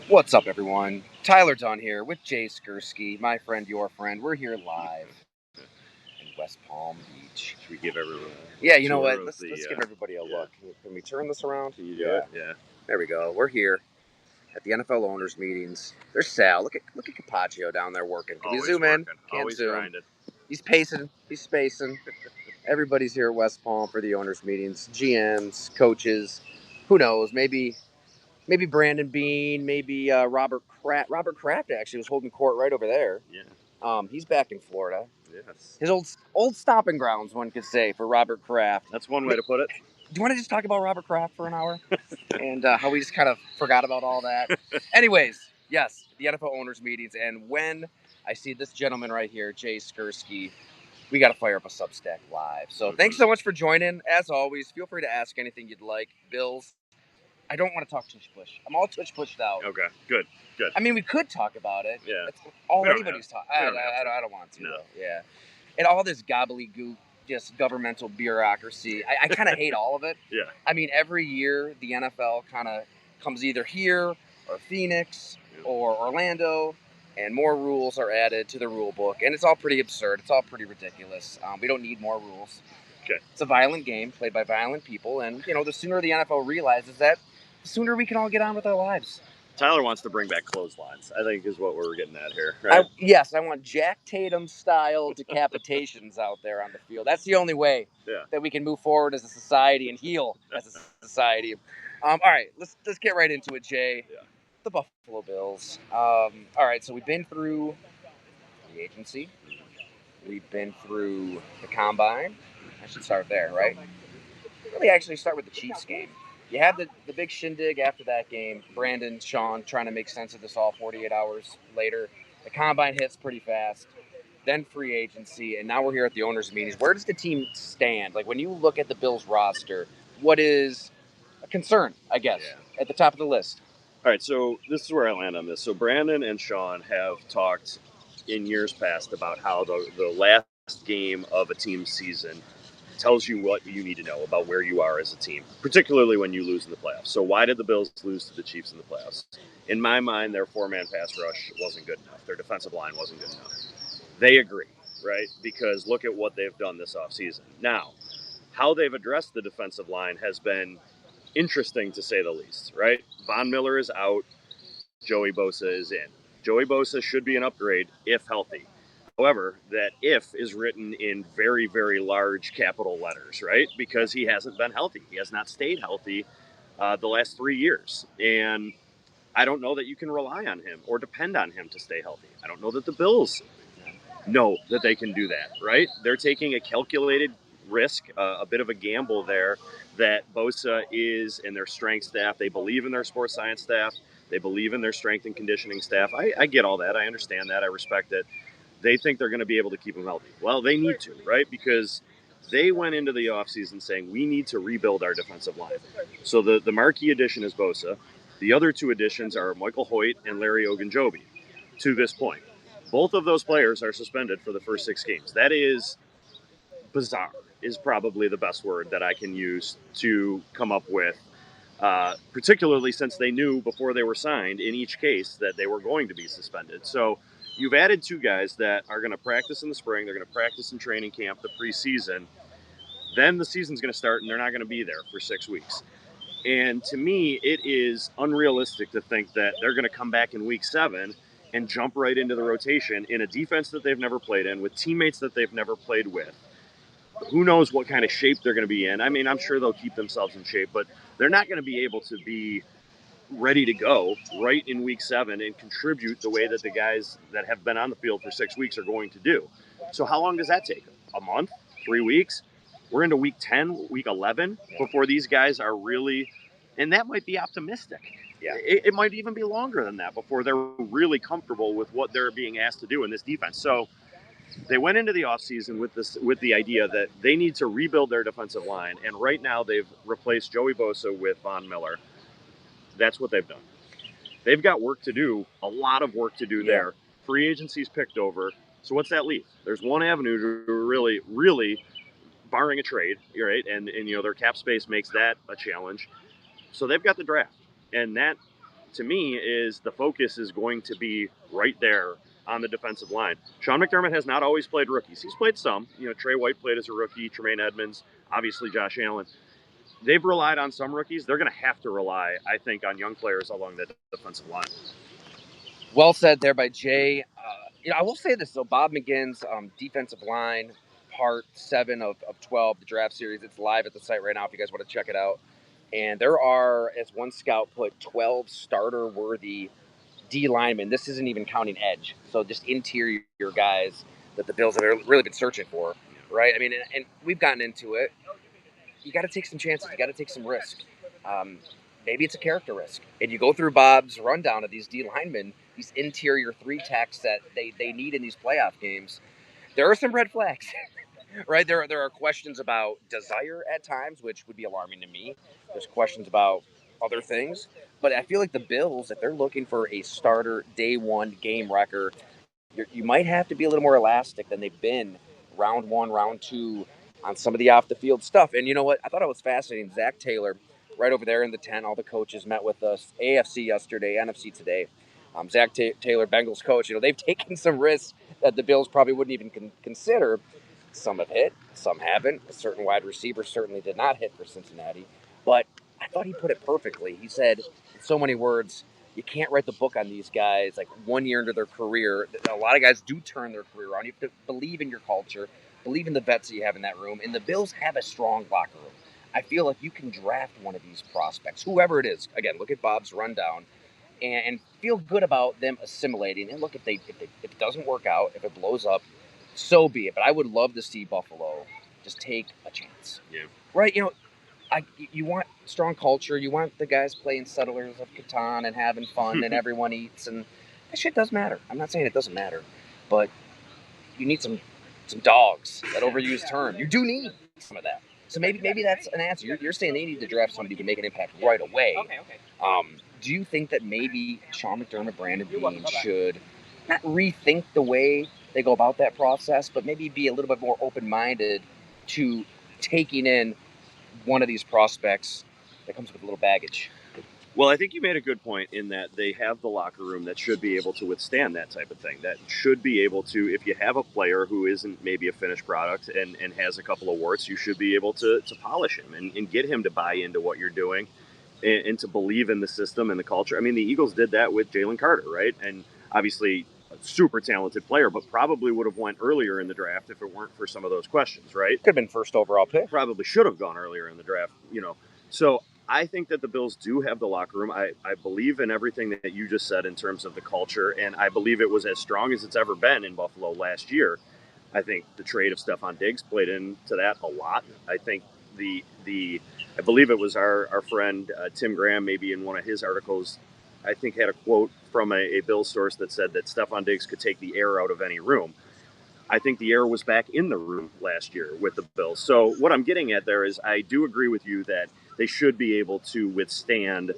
What's up, everyone? Tyler Dunn here with Jay Skurski, my friend, your friend. We're here live in West Palm Beach. Should we give everyone Yeah, you know what? Let's give everybody a look. Can we turn this around? Can you do it? Yeah. There we go. We're here at the NFL owners meetings. There's Sal. Look at Capaccio down there working. Can we zoom in? Can't Always zoom. grinding. He's pacing. He's spacing. Everybody's here at West Palm for the owners meetings. GMs, coaches. Who knows? Maybe Brandon Bean, maybe Robert Kraft. Robert Kraft actually was holding court right over there. Yeah. He's back in Florida. Yes. His old stomping grounds, one could say, for Robert Kraft. That's one way to put it. Do you want to just talk about Robert Kraft for an hour? And how we just kind of forgot about all that? Anyways, yes, the NFL owners meetings. And when I see this gentleman right here, Jay Skurski, we got to fire up a Substack live. So thanks so much for joining. As always, feel free to ask anything you'd like. Bills. I don't want to talk tush push. I'm all tush pushed out. Okay, good. I mean, we could talk about it. Yeah. That's all anybody's talking. I don't want to. No. Yeah. And all this gobbledygook, just governmental bureaucracy. I kind of hate all of it. Yeah. I mean, every year the NFL kind of comes either here or Phoenix or Orlando, and more rules are added to the rule book, and it's all pretty absurd. It's all pretty ridiculous. We don't need more rules. Okay. It's a violent game played by violent people, and the sooner the NFL realizes that, the sooner we can all get on with our lives. Tyler wants to bring back clotheslines, I think is what we're getting at here. Right? Yes, I want Jack Tatum-style decapitations out there on the field. That's the only way that we can move forward as a society and heal as a society. All right, let's get right into it, Jay. Yeah. The Buffalo Bills. All right, so we've been through the agency. We've been through the combine. I should start there, right? Really actually start with the Chiefs game. You had the big shindig after that game. Brandon, Sean trying to make sense of this all 48 hours later. The combine hits pretty fast. Then free agency, and now we're here at the owners' meetings. Where does the team stand? Like, when you look at the Bills roster, what is a concern, I guess, at the top of the list? All right, so this is where I land on this. So Brandon and Sean have talked in years past about how the last game of a team's season tells you what you need to know about where you are as a team, particularly when you lose in the playoffs. So why did the Bills lose to the Chiefs in the playoffs? In my mind, their four-man pass rush wasn't good enough. Their defensive line wasn't good enough. They agree, right? Because look at what they've done this offseason. Now, how they've addressed the defensive line has been interesting, to say the least, right? Von Miller is out. Joey Bosa is in. Joey Bosa should be an upgrade if healthy. However, that if is written in very, very large capital letters, right? Because he hasn't been healthy. He has not stayed healthy the last 3 years. And I don't know that you can rely on him or depend on him to stay healthy. I don't know that the Bills know that they can do that, right? They're taking a calculated risk, a bit of a gamble there that Bosa is in their strength staff. They believe in their sports science staff. They believe in their strength and conditioning staff. I get all that. I understand that. I respect it. They think they're going to be able to keep him healthy. Well, they need to, right? Because they went into the offseason saying, we need to rebuild our defensive line. So the marquee addition is Bosa. The other two additions are Michael Hoyt and Larry Ogunjobi to this point. Both of those players are suspended for the first 6 games. That is bizarre, is probably the best word that I can use to come up with, particularly since they knew before they were signed in each case that they were going to be suspended. So you've added 2 guys that are going to practice in the spring. They're going to practice in training camp, the preseason. Then the season's going to start, and they're not going to be there for 6 weeks. And to me, it is unrealistic to think that they're going to come back in week 7 and jump right into the rotation in a defense that they've never played in, with teammates that they've never played with. Who knows what kind of shape they're going to be in. I mean, I'm sure they'll keep themselves in shape, but they're not going to be able to be ready to go right in week 7 and contribute the way that the guys that have been on the field for 6 weeks are going to do. So how long does that take? A month? 3 weeks? We're into week 10, week 11 before these guys are really, and that might be optimistic. Yeah. It might even be longer than that before they're really comfortable with what they're being asked to do in this defense. So they went into the offseason with the idea that they need to rebuild their defensive line, and right now they've replaced Joey Bosa with Von Miller. That's what they've done. They've got work to do, a lot of work to do there. Free agency's picked over. So what's that leave? There's one avenue to really, barring a trade, right? And their cap space makes that a challenge. So they've got the draft. And that, to me is the focus is going to be right there on the defensive line. Sean McDermott has not always played rookies. He's played some. Trey White played as a rookie, Tremaine Edmonds, obviously Josh Allen. They've relied on some rookies. They're going to have to rely, I think, on young players along the defensive line. Well said there by Jay. I will say this, though. Bob McGinn's defensive line, part 7 of 12, the draft series, it's live at the site right now if you guys want to check it out. And there are, as one scout put, 12 starter-worthy D linemen. This isn't even counting edge. So just interior guys that the Bills have really been searching for, right? I mean, and we've gotten into it. You got to take some chances. You got to take some risk. Maybe it's a character risk. And you go through Bob's rundown of these D linemen, these interior 3-techs that they need in these playoff games. There are some red flags, right? There are questions about desire at times, which would be alarming to me. There's questions about other things. But I feel like the Bills, if they're looking for a starter day one game wrecker, you might have to be a little more elastic than they've been round 1, round 2 on some of the off the field stuff. And you know what? I thought it was fascinating. Zach Taylor, right over there in the tent, all the coaches met with us. AFC yesterday, NFC today. Zach Taylor, Bengals coach. They've taken some risks that the Bills probably wouldn't even consider. Some have hit, some haven't. A certain wide receiver certainly did not hit for Cincinnati. But I thought he put it perfectly. He said, in so many words, you can't write the book on these guys like 1 year into their career. A lot of guys do turn their career around. You have to believe in your culture, believe in the vets that you have in that room. And the Bills have a strong locker room. I feel like you can draft one of these prospects, whoever it is. Again, look at Bob's rundown and feel good about them assimilating. And look, if it doesn't work out, if it blows up, so be it. But I would love to see Buffalo just take a chance. Yeah. Right? You want strong culture. You want the guys playing Settlers of Catan and having fun and everyone eats. And that shit does matter. I'm not saying it doesn't matter. But you need some dogs, that overused term. You do need some of that. So maybe that's an answer. You're saying they need to draft somebody to make an impact right away. Okay. Do you think that maybe Sean McDermott, Brandon Beane should not rethink the way they go about that process, but maybe be a little bit more open-minded to taking in one of these prospects that comes with a little baggage? Well, I think you made a good point in that they have the locker room that should be able to withstand that type of thing. That should be able to, if you have a player who isn't maybe a finished product and has a couple of warts, you should be able to polish him and get him to buy into what you're doing and to believe in the system and the culture. I mean, the Eagles did that with Jalen Carter, right? And obviously a super talented player, but probably would have went earlier in the draft if it weren't for some of those questions, right? Could have been first overall pick. Probably should have gone earlier in the draft, So I think that the Bills do have the locker room. I believe in everything that you just said in terms of the culture, and I believe it was as strong as it's ever been in Buffalo last year. I think the trade of Stephon Diggs played into that a lot. I think I believe it was our friend Tim Graham, maybe in one of his articles, I think had a quote from a Bills source that said that Stephon Diggs could take the air out of any room. I think the air was back in the room last year with the Bills. So what I'm getting at there is I do agree with you that they should be able to withstand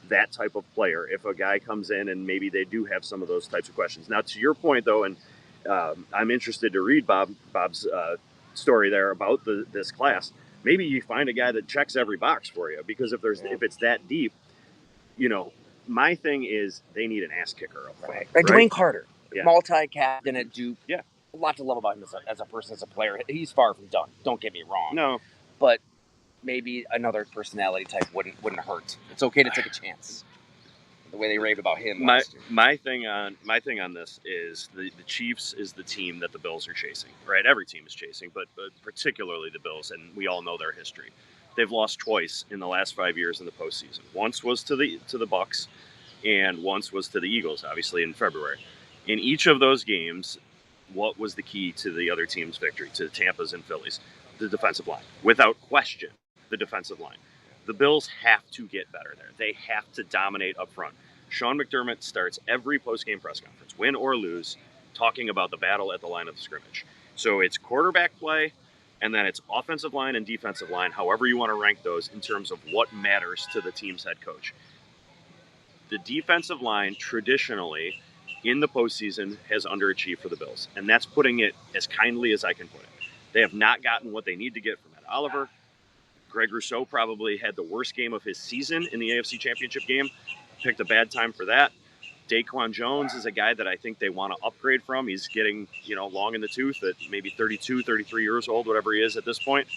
that type of player if a guy comes in and maybe they do have some of those types of questions. Now, to your point, though, and I'm interested to read Bob's story there about this class. Maybe you find a guy that checks every box for you, because if it's that deep, my thing is they need an ass kicker up front. Right. Dwayne Carter, yeah. multi-captain at Duke. Yeah. A lot to love about him as a person, as a player. He's far from done. Don't get me wrong. No. But maybe another personality type wouldn't hurt. It's okay to take a chance. The way they raved about him last year. My thing on this is the Chiefs is the team that the Bills are chasing, right? Every team is chasing, but particularly the Bills, and we all know their history. They've lost twice in the last 5 years in the postseason. Once was to the Bucks, and once was to the Eagles, obviously in February. In each of those games, what was the key to the other team's victory, to Tampa's and Phillies? The defensive line, without question. The defensive line. The Bills have to get better there. They have to dominate up front. Sean McDermott starts every post-game press conference, win or lose, talking about the battle at the line of scrimmage. So it's quarterback play, and then it's offensive line and defensive line, however you want to rank those in terms of what matters to the team's head coach. The defensive line traditionally in the postseason has underachieved for the Bills, and that's putting it as kindly as I can put it. They have not gotten what they need to get from Ed Oliver. Greg Rousseau probably had the worst game of his season in the AFC Championship game. picked a bad time for that. Daquan Jones is a guy that I think they want to upgrade from. He's getting, long in the tooth at maybe 32, 33 years old, whatever he is at this point.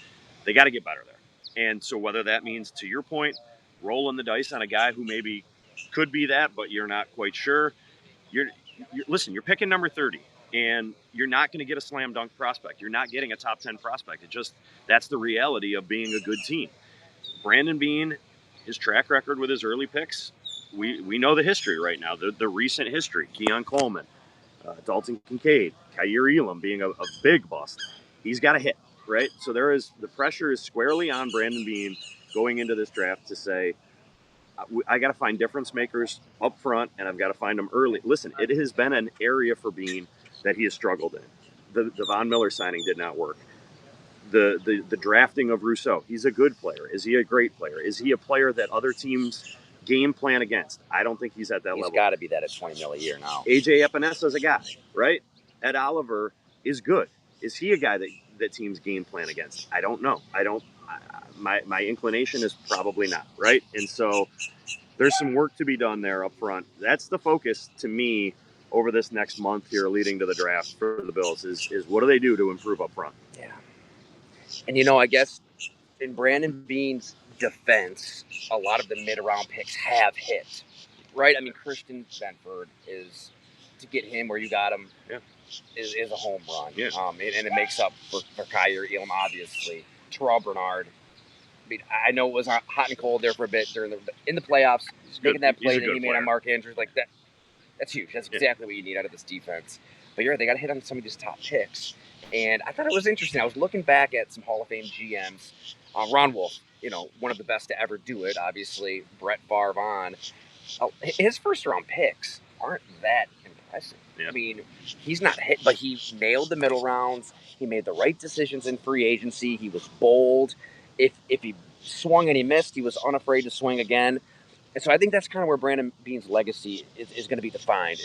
They got to get better there. And so whether that means, to your point, rolling the dice on a guy who maybe could be that, but you're not quite sure. Listen, you're picking number 30, and you're not going to get a slam dunk prospect. You're not getting a top 10 prospect. That's the reality of being a good team. Brandon Beane, his track record with his early picks, we know the history right now, the recent history. Keon Coleman, Dalton Kincaid, Kyer Elam being a big bust. He's got to hit, right? So the pressure is squarely on Brandon Beane going into this draft to say, I got to find difference makers up front, and I've got to find them early. Listen, it has been an area for Beane that he has struggled in. The Von Miller signing did not work. The drafting of Rousseau, he's a good player. Is he a great player? Is he a player that other teams game plan against? I don't think he's at that level. He's got to be that at $20 million a year now. AJ Epinesa is a guy, right? Ed Oliver is good. Is he a guy that teams game plan against? I don't know. My inclination is probably not, right? And so there's some work to be done there up front. That's the focus to me over this next month here leading to the draft for the Bills is what do they do to improve up front? Yeah. And, I guess in Brandon Beane's defense, a lot of the mid-round picks have hit, right? I mean, Christian Benford is, to get him where you got him, is a home run. Yeah. And it makes up for Kyer Elam, obviously. Terrell Bernard. I mean, I know it was hot and cold there for a bit in the playoffs, making that play that he made on Mark Andrews. Like that, that's huge. That's exactly what you need out of this defense. But they got to hit on some of these top picks. And I thought it was interesting. I was looking back at some Hall of Fame GMs. Ron Wolf, one of the best to ever do it. Obviously, Brett Favre on. His first-round picks aren't that impressive. Yeah. I mean, he's not hit, but he nailed the middle rounds. He made the right decisions in free agency. He was bold. If he swung and he missed, he was unafraid to swing again. And so I think that's kind of where Brandon Beane's legacy is going to be defined.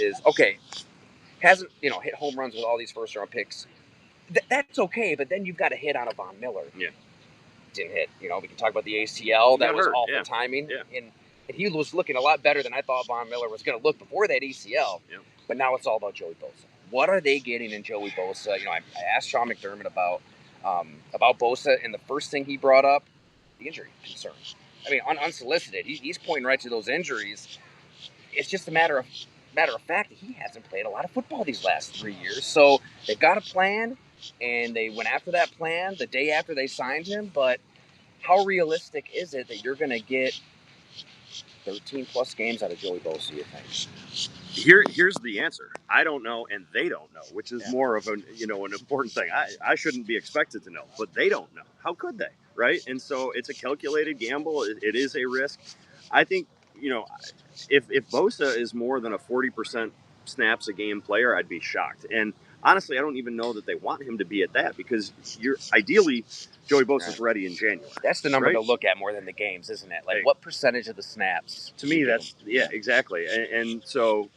Hasn't hit home runs with all these first-round picks. That's okay, but then you've got to hit on a Von Miller. Yeah. Didn't hit. We can talk about the ACL. That was hurt. awful timing. Yeah. And he was looking a lot better than I thought Von Miller was going to look before that ACL. Yeah. But now it's all about Joey Bosa. What are they getting in Joey Bosa? I asked Sean McDermott about Bosa, and the first thing he brought up, the injury concerns. I mean, unsolicited, he's pointing right to those injuries. It's just a matter of fact that he hasn't played a lot of football these last 3 years. So they've got a plan, and they went after that plan the day after they signed him. But how realistic is it that you're going to get 13-plus games out of Joey Bosa, you think? Here's the answer. I don't know, and they don't know, which is more of an important thing. I shouldn't be expected to know, but they don't know. How could they, right? And so it's a calculated gamble. It is a risk. I think, if Bosa is more than a 40% snaps a game player, I'd be shocked. And honestly, I don't even know that they want him to be at that because ideally Joey Bosa's ready in January. That's the number right? to look at more than the games, isn't it? Like, what percentage of the snaps? To me, that's exactly. And so,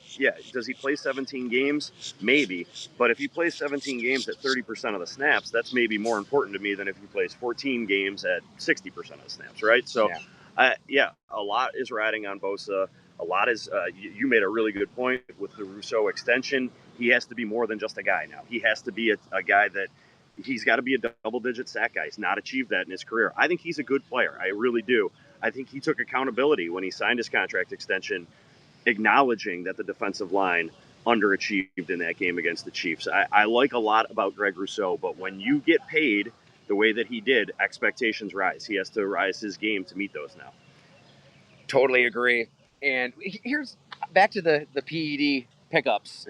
does he play 17 games? Maybe. But if he plays 17 games at 30% of the snaps, that's maybe more important to me than if he plays 14 games at 60% of the snaps, right? So, a lot is riding on Bosa. A lot is, you made a really good point with the Rousseau extension. He has to be more than just a guy now. He has to be a guy that he's got to be a double-digit sack guy. He's not achieved that in his career. I think he's a good player. I really do. I think he took accountability when he signed his contract extension, acknowledging that the defensive line underachieved in that game against the Chiefs. I like a lot about Greg Rousseau, but when you get paid the way that he did, expectations rise. He has to rise his game to meet those now. Totally agree. And here's back to the PED pickups.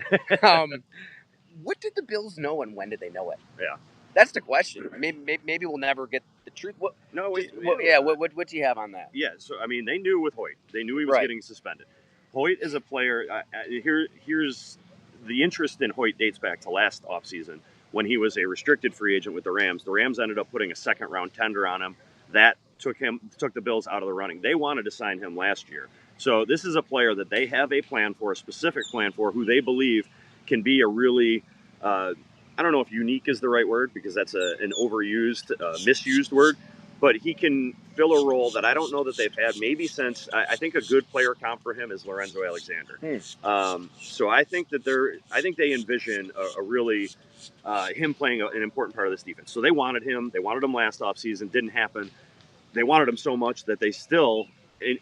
What did the Bills know and when did they know it? Yeah. That's the question. Maybe we'll never get the truth. What do you have on that? Yeah, so, they knew with Hoyt. They knew he was getting suspended. Hoyt is a player. Here's the interest in Hoyt dates back to last offseason when he was a restricted free agent with the Rams. The Rams ended up putting a second-round tender on him. That took the Bills out of the running. They wanted to sign him last year. So this is a player that they have a plan for, a specific plan for, who they believe can be a really, I don't know if unique is the right word because that's an overused, misused word, but he can fill a role that I don't know that they've had maybe since, I think a good player comp for him is Lorenzo Alexander. So I think that they envision a really him playing an important part of this defense. So they wanted him last offseason, didn't happen. They wanted him so much that they still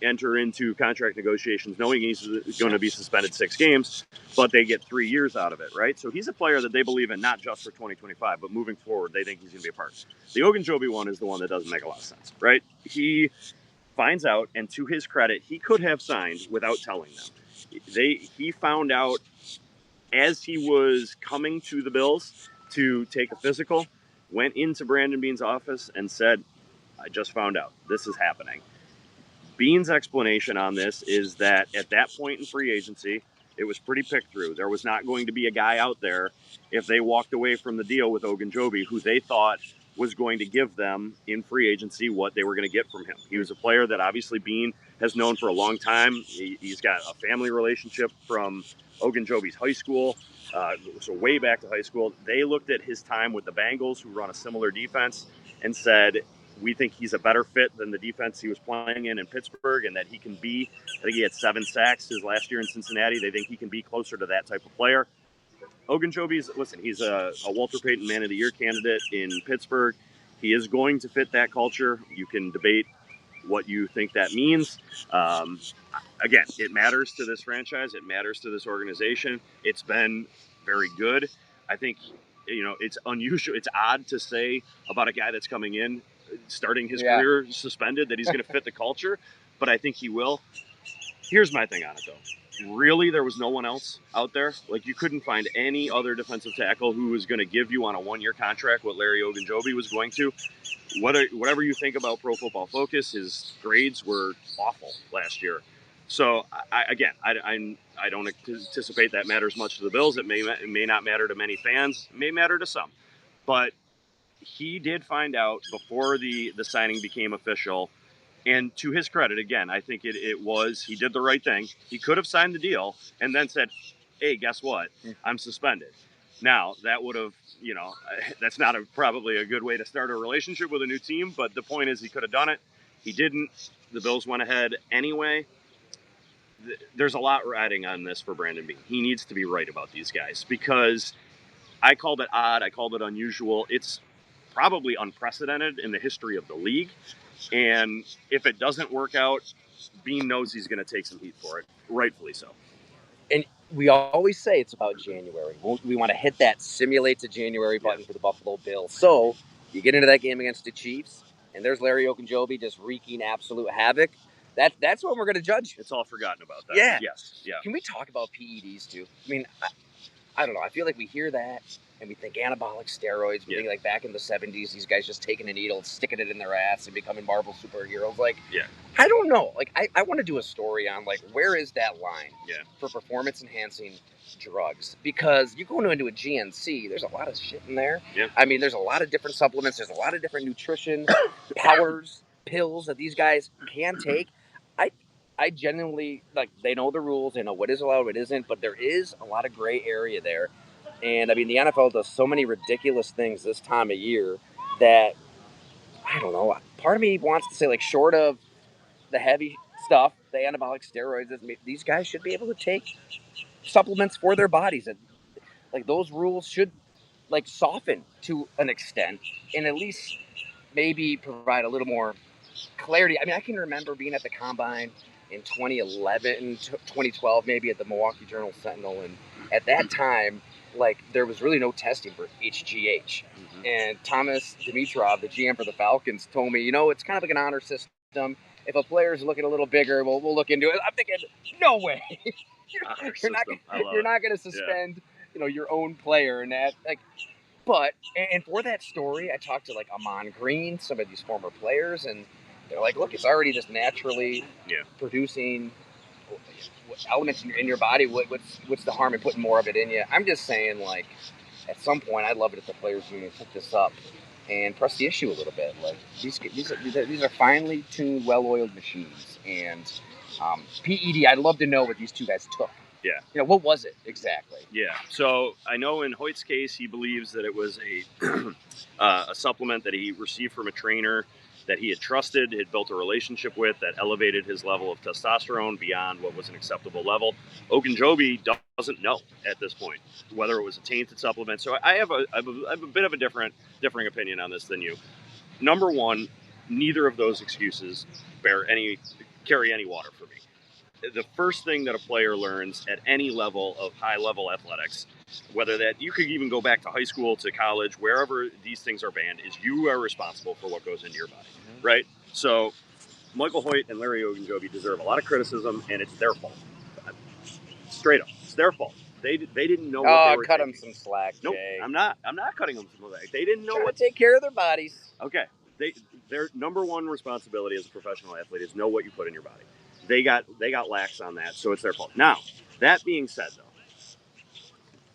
enter into contract negotiations knowing he's going to be suspended 6 games, but they get 3 years out of it, right? So he's a player that they believe in not just for 2025, but moving forward, they think he's going to be a part. The Ogunjobi one is the one that doesn't make a lot of sense, right? He finds out, and to his credit, he could have signed without telling them. He found out as he was coming to the Bills to take a physical, went into Brandon Beane's office and said, I just found out this is happening. Beane's explanation on this is that at that point in free agency, it was pretty picked through. There was not going to be a guy out there if they walked away from the deal with Ogunjobi who they thought was going to give them in free agency what they were going to get from him. He was a player that obviously Beane has known for a long time. He's got a family relationship from Ogunjobi's high school, so way back to high school. They looked at his time with the Bengals, who run a similar defense, and said, we think he's a better fit than the defense he was playing in Pittsburgh, and that he can be, I think he had 7 sacks his last year in Cincinnati. They think he can be closer to that type of player. Ogunjobi's, listen, he's a Walter Payton Man of the Year candidate in Pittsburgh. He is going to fit that culture. You can debate what you think that means. Again, it matters to this franchise. It matters to this organization. It's been very good. I think, it's unusual. It's odd to say about a guy that's coming in, starting his career suspended, that he's going to fit the culture, but I think he will. Here's my thing on it, though. Really, there was no one else out there. Like, you couldn't find any other defensive tackle who was going to give you on a 1-year contract what Larry Ogunjobi was going to. Whatever you think about Pro Football Focus, his grades were awful last year. So, I don't anticipate that matters much to the Bills. It may not matter to many fans. It may matter to some. But he did find out before the signing became official. And to his credit, again, I think he did the right thing. He could have signed the deal and then said, hey, guess what? I'm suspended. Now, that would have, that's not probably a good way to start a relationship with a new team. But the point is, he could have done it. He didn't. The Bills went ahead anyway. There's a lot riding on this for Brandon Beane. He needs to be right about these guys, because I called it odd. I called it unusual. It's probably unprecedented in the history of the league. And if it doesn't work out, Beane knows he's going to take some heat for it, rightfully so. And we always say it's about January. We want to hit that simulate to January button for the Buffalo Bills. So you get into that game against the Chiefs, and there's Larry Ogunjobi just wreaking absolute havoc. That's what we're going to judge. It's all forgotten about that. Yeah. Yes. Yeah. Can we talk about PEDs too? I mean, I don't know. I feel like we hear that and we think anabolic steroids. We think like back in the 70s, these guys just taking a needle, sticking it in their ass and becoming Marvel superheroes. Like, I don't know. Like, I want to do a story on, like, where is that line for performance-enhancing drugs? Because you go into a GNC, there's a lot of shit in there. Yeah. I mean, there's a lot of different supplements. There's a lot of different nutrition powders, pills that these guys can take. I genuinely, like, they know the rules. They know what is allowed, what isn't. But there is a lot of gray area there. And, I mean, the NFL does so many ridiculous things this time of year that, I don't know, part of me wants to say, like, short of the heavy stuff, the anabolic steroids, these guys should be able to take supplements for their bodies. And, like, those rules should, like, soften to an extent and at least maybe provide a little more clarity. I mean, I can remember being at the Combine in 2011, 2012, maybe at the Milwaukee Journal-Sentinel. And at that time, like, there was really no testing for HGH. And Thomas Dimitrov, the GM for the Falcons, told me, it's kind of like an honor system. If a player is looking a little bigger, we'll look into it. I'm thinking, no way. you're not going to suspend, your own player and that. Like, but, and for that story, I talked to, like, Amon Green, some of these former players, and they're like, look, it's already just naturally producing elements in your body. What's the harm in putting more of it in you? I'm just saying, like, at some point, I'd love it if the players union took this up and press the issue a little bit. Like, these are finely tuned, well-oiled machines. And PED, I'd love to know what these two guys took. Yeah. What was it exactly? Yeah. So I know in Hoyt's case, he believes that it was a supplement that he received from a trainer that he had trusted, had built a relationship with, that elevated his level of testosterone beyond what was an acceptable level. Ogunjobi doesn't know at this point whether it was a tainted supplement. So I have a bit of a differing opinion on this than you. Number one, neither of those excuses carry any water for me. The first thing that a player learns at any level of high-level athletics, whether that you could even go back to high school, to college, wherever these things are banned, is you are responsible for what goes into your body, right? So Michael Hoyt and Larry Ogunjobi deserve a lot of criticism, and it's their fault. Straight up, it's their fault. They didn't know what they were cut taking. them some slack, Nope, Jay. I'm not cutting them some slack. They didn't know Trying what to take care of their bodies. Okay, their number one responsibility as a professional athlete is know what you put in your body. They got lax on that, so it's their fault. Now, that being said, though,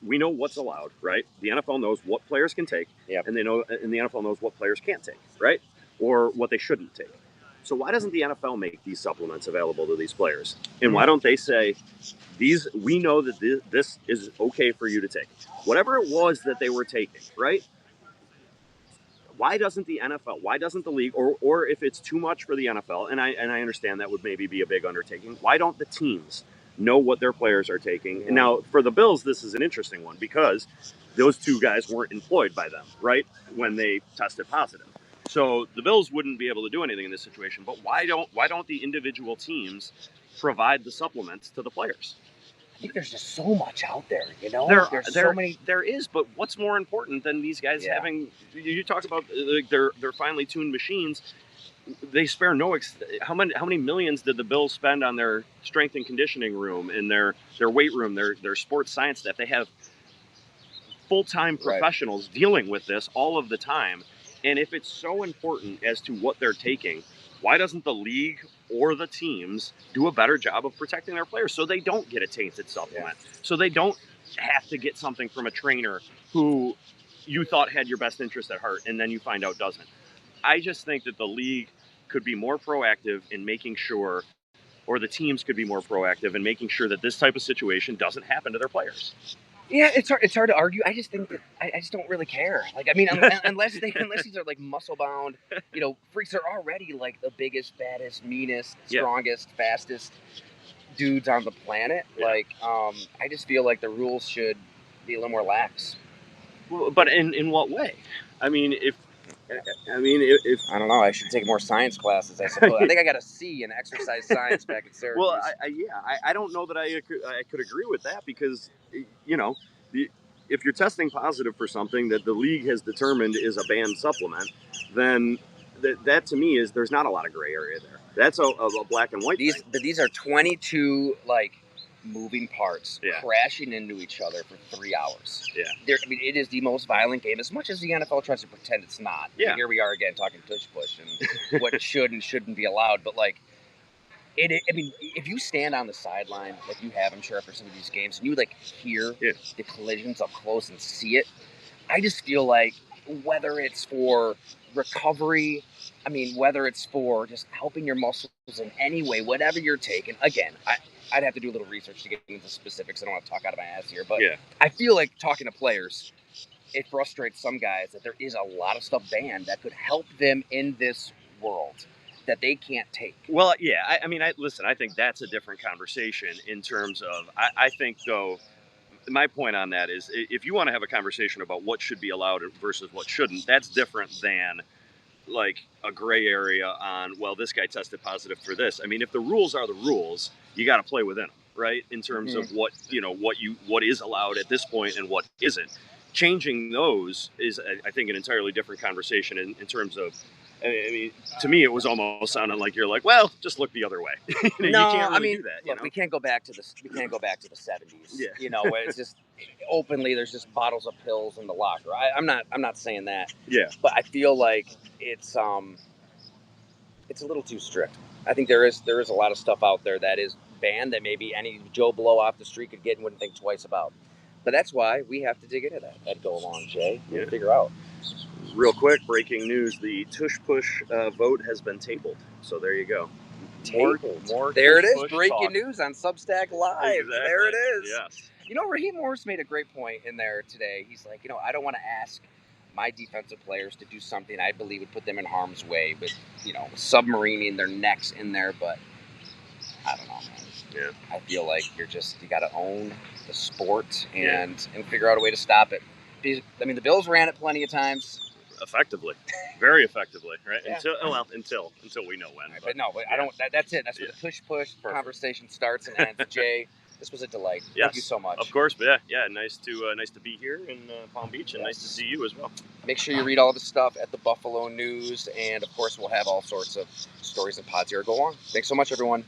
we know what's allowed, right? The NFL knows what players can take, and the NFL knows what players can't take, right? Or what they shouldn't take. So why doesn't the NFL make these supplements available to these players? And why don't they say, we know that this is okay for you to take, whatever it was that they were taking, right? Why doesn't the NFL, why doesn't the league, or if it's too much for the NFL, and I understand that would maybe be a big undertaking, why don't the teams know what their players are taking? And now, for the Bills, this is an interesting one because those two guys weren't employed by them, right, when they tested positive. So the Bills wouldn't be able to do anything in this situation, but why don't the individual teams provide the supplements to the players? I think there's just so much out there, you know? There's so many. There is, but what's more important than these guys having? You talk about their finely tuned machines. They spare no. How many millions did the Bills spend on their strength and conditioning room, in their weight room, their sports science staff? They have full-time professionals dealing with this all of the time. And if it's so important as to what they're taking, why doesn't the league or the teams do a better job of protecting their players so they don't get a tainted supplement, so they don't have to get something from a trainer who you thought had your best interest at heart and then you find out doesn't? I just think that the league could be more proactive in making sure, or the teams could be more proactive in making sure that this type of situation doesn't happen to their players. Yeah, it's hard to argue. I just think that I just don't really care. Like, I mean, unless these are like muscle bound, freaks, are already like the biggest, baddest, meanest, strongest, fastest dudes on the planet. Yeah. Like, I just feel like the rules should be a little more lax. Well, but in what way? I mean, if I don't know, I should take more science classes, I suppose. I think I got a C in exercise science back at Syracuse. Well, I don't know that I could agree with that because, if you're testing positive for something that the league has determined is a banned supplement, then that to me is, there's not a lot of gray area there. That's a black and white thing. These are 22 moving parts crashing into each other for 3 hours. Yeah. It is the most violent game, as much as the NFL tries to pretend it's not. Yeah. Here we are again talking tush push and what should and shouldn't be allowed. But if you stand on the sideline like you have, I'm sure, for some of these games, and you hear the collisions up close and see it, I just feel like whether it's for recovery, whether it's for just helping your muscles in any way, whatever you're taking, again, I'd have to do a little research to get into specifics. I don't want to talk out of my ass here, but I feel like talking to players, it frustrates some guys that there is a lot of stuff banned that could help them in this world that they can't take. Well, yeah, I think that's a different conversation in terms of, I think, though, my point on that is, if you want to have a conversation about what should be allowed versus what shouldn't, that's different than a gray area on, well, this guy tested positive for this. If the rules are the rules, you got to play within them, right? In terms of what is allowed at this point and what isn't. Changing those is, I think, an entirely different conversation in terms of, to me, it was almost sounding like you're like, well, just look the other way. No, you can't really do that. Look, we can't go back to the 70s. Yeah. Where it's just openly there's just bottles of pills in the locker. I'm not saying that. Yeah. But I feel like it's a little too strict. I think there is a lot of stuff out there that is banned that maybe any Joe Blow off the street could get and wouldn't think twice about. But that's why we have to dig into that. That'd go along, Jay. We'll figure out. Real quick, breaking news: the Tush Push vote has been tabled. So there you go. More there it is. Breaking news on Substack Live. Exactly. There it is. Yes. Raheem Morris made a great point in there today. He's like, I don't want to ask my defensive players to do something I believe would put them in harm's way with, submarining their necks in there. But I don't know, man. Yeah. I feel like you got to own the sport and figure out a way to stop it. I mean, the Bills ran it plenty of times. Effectively. Very effectively, right? Yeah. Until we know when. Right, but I don't. That's it. That's where the push conversation starts and ends. Jay, this was a delight. Yes, Thank you so much. Of course, but nice to be here in Palm Beach, and nice to see you as well. Make sure you read all the stuff at the Buffalo News, and of course, we'll have all sorts of stories and pods here go on. Thanks so much, everyone.